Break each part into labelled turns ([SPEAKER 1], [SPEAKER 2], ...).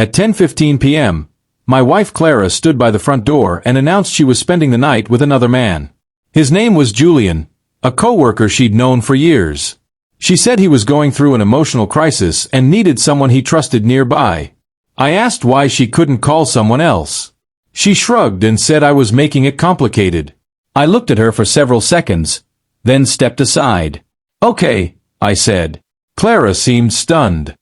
[SPEAKER 1] At 10:15 p.m., my wife Clara stood by the front door and announced she was spending the night with another man. His name was Julian, a co-worker she'd known for years. She said he was going through an emotional crisis and needed someone he trusted nearby. I asked why she couldn't call someone else. She shrugged and said I was making it complicated. I looked at her for several seconds, then stepped aside. "Okay," I said. Clara seemed stunned.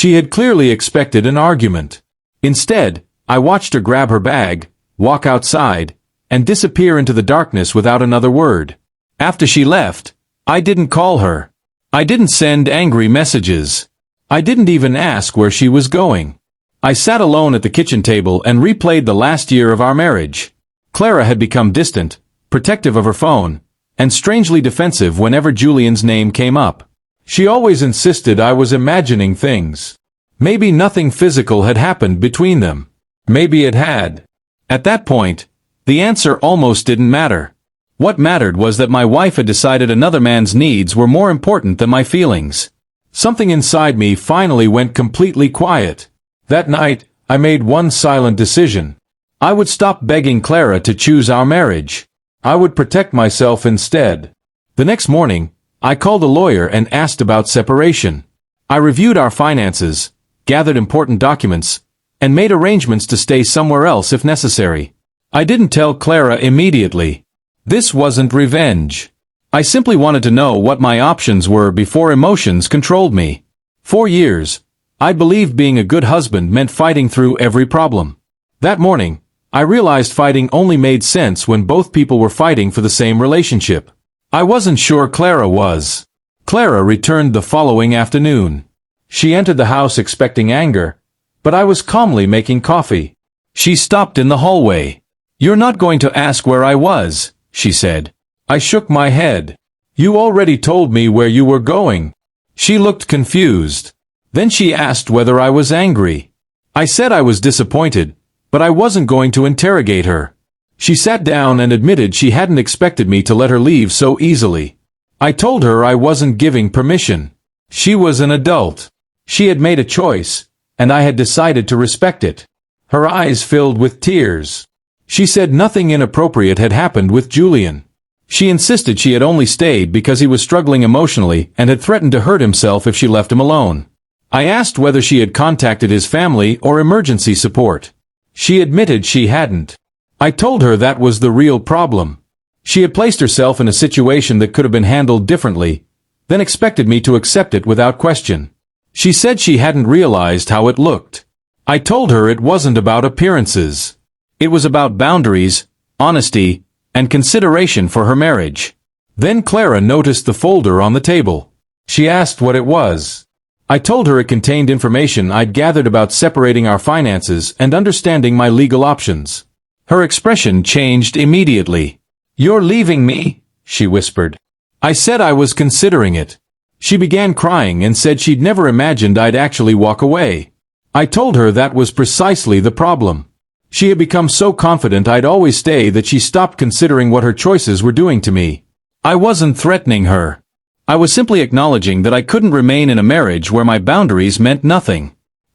[SPEAKER 1] She had clearly expected an argument. Instead, I watched her grab her bag, walk outside, and disappear into the darkness without another word. After she left, I didn't call her. I didn't send angry messages. I didn't even ask where she was going. I sat alone at the kitchen table and replayed the last year of our marriage. Clara had become distant, protective of her phone, and strangely defensive whenever Julian's name came up. She always insisted I was imagining things. Maybe nothing physical had happened between them. Maybe it had. At that point, the answer almost didn't matter. What mattered was that my wife had decided another man's needs were more important than my feelings. Something inside me finally went completely quiet. That night, I made one silent decision. I would stop begging Clara to choose our marriage. I would protect myself instead. The next morning, I called a lawyer and asked about separation. I reviewed our finances, gathered important documents, and made arrangements to stay somewhere else if necessary. I didn't tell Clara immediately. This wasn't revenge. I simply wanted to know what my options were before emotions controlled me. For years, I believed being a good husband meant fighting through every problem. That morning, I realized fighting only made sense when both people were fighting for the same relationship. I wasn't sure Clara was. Clara returned the following afternoon. She entered the house expecting anger, but I was calmly making coffee. She stopped in the hallway. "You're not going to ask where I was," she said. I shook my head. "You already told me where you were going." She looked confused. Then she asked whether I was angry. I said I was disappointed, but I wasn't going to interrogate her. She sat down and admitted she hadn't expected me to let her leave so easily. I told her I wasn't giving permission. She was an adult. She had made a choice, and I had decided to respect it. Her eyes filled with tears. She said nothing inappropriate had happened with Julian. She insisted she had only stayed because he was struggling emotionally and had threatened to hurt himself if she left him alone. I asked whether she had contacted his family or emergency support. She admitted she hadn't. I told her that was the real problem. She had placed herself in a situation that could have been handled differently, then expected me to accept it without question. She said she hadn't realized how it looked. I told her it wasn't about appearances. It was about boundaries, honesty, and consideration for her marriage. Then Clara noticed the folder on the table. She asked what it was. I told her it contained information I'd gathered about separating our finances and understanding my legal options. Her expression changed immediately. "You're leaving me?" she whispered. I said I was considering it. She began crying and said she'd never imagined I'd actually walk away. I told her that was precisely the problem. She had become so confident I'd always stay that she stopped considering what her choices were doing to me. I wasn't threatening her. I was simply acknowledging that I couldn't remain in a marriage where my boundaries meant nothing.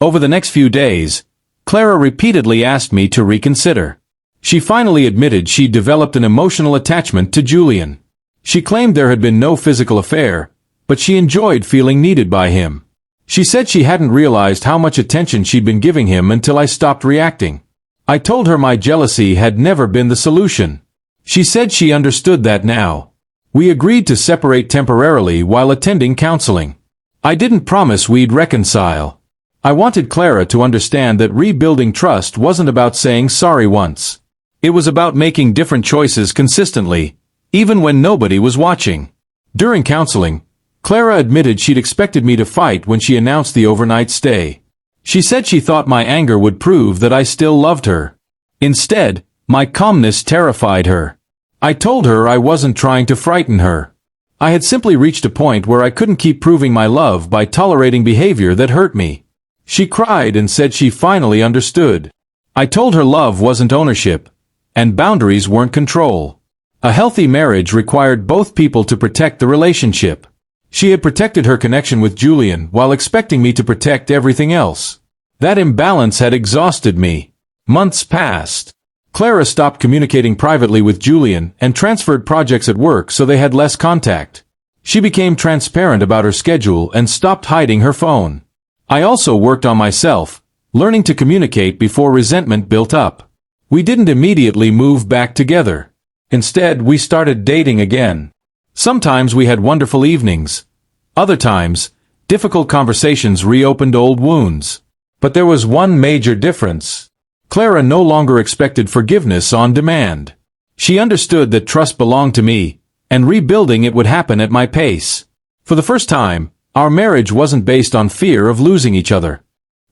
[SPEAKER 1] Over the next few days, Clara repeatedly asked me to reconsider. She finally admitted she'd developed an emotional attachment to Julian. She claimed there had been no physical affair, but she enjoyed feeling needed by him. She said she hadn't realized how much attention she'd been giving him until I stopped reacting. I told her my jealousy had never been the solution. She said she understood that now. We agreed to separate temporarily while attending counseling. I didn't promise we'd reconcile. I wanted Clara to understand that rebuilding trust wasn't about saying sorry once. It was about making different choices consistently, even when nobody was watching. During counseling, Clara admitted she'd expected me to fight when she announced the overnight stay. She said she thought my anger would prove that I still loved her. Instead, my calmness terrified her. I told her I wasn't trying to frighten her. I had simply reached a point where I couldn't keep proving my love by tolerating behavior that hurt me. She cried and said she finally understood. I told her love wasn't ownership, and boundaries weren't control. A healthy marriage required both people to protect the relationship. She had protected her connection with Julian while expecting me to protect everything else. That imbalance had exhausted me. Months passed. Clara stopped communicating privately with Julian and transferred projects at work so they had less contact. She became transparent about her schedule and stopped hiding her phone. I also worked on myself, learning to communicate before resentment built up. We didn't immediately move back together. Instead, we started dating again. Sometimes we had wonderful evenings. Other times, difficult conversations reopened old wounds. But there was one major difference. Clara no longer expected forgiveness on demand. She understood that trust belonged to me, and rebuilding it would happen at my pace. For the first time, our marriage wasn't based on fear of losing each other.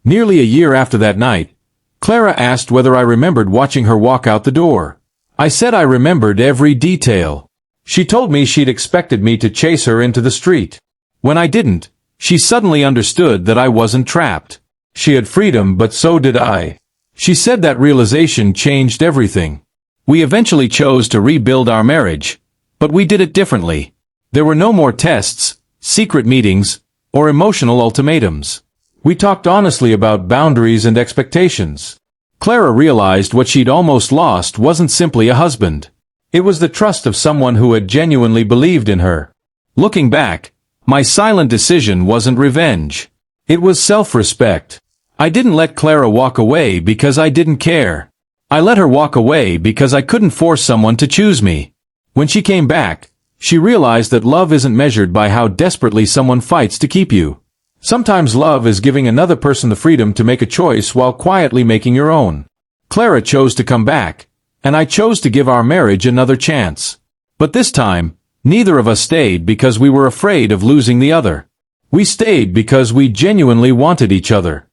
[SPEAKER 1] Nearly a year after that night, Clara asked whether I remembered watching her walk out the door. I said I remembered every detail. She told me she'd expected me to chase her into the street. When I didn't, she suddenly understood that I wasn't trapped. She had freedom, but so did I. She said that realization changed everything. We eventually chose to rebuild our marriage, but we did it differently. There were no more tests, secret meetings, or emotional ultimatums. We talked honestly about boundaries and expectations. Clara realized what she'd almost lost wasn't simply a husband. It was the trust of someone who had genuinely believed in her. Looking back, my silent decision wasn't revenge. It was self-respect. I didn't let Clara walk away because I didn't care. I let her walk away because I couldn't force someone to choose me. When she came back, she realized that love isn't measured by how desperately someone fights to keep you. Sometimes love is giving another person the freedom to make a choice while quietly making your own. Clara chose to come back, and I chose to give our marriage another chance. But this time, neither of us stayed because we were afraid of losing the other. We stayed because we genuinely wanted each other.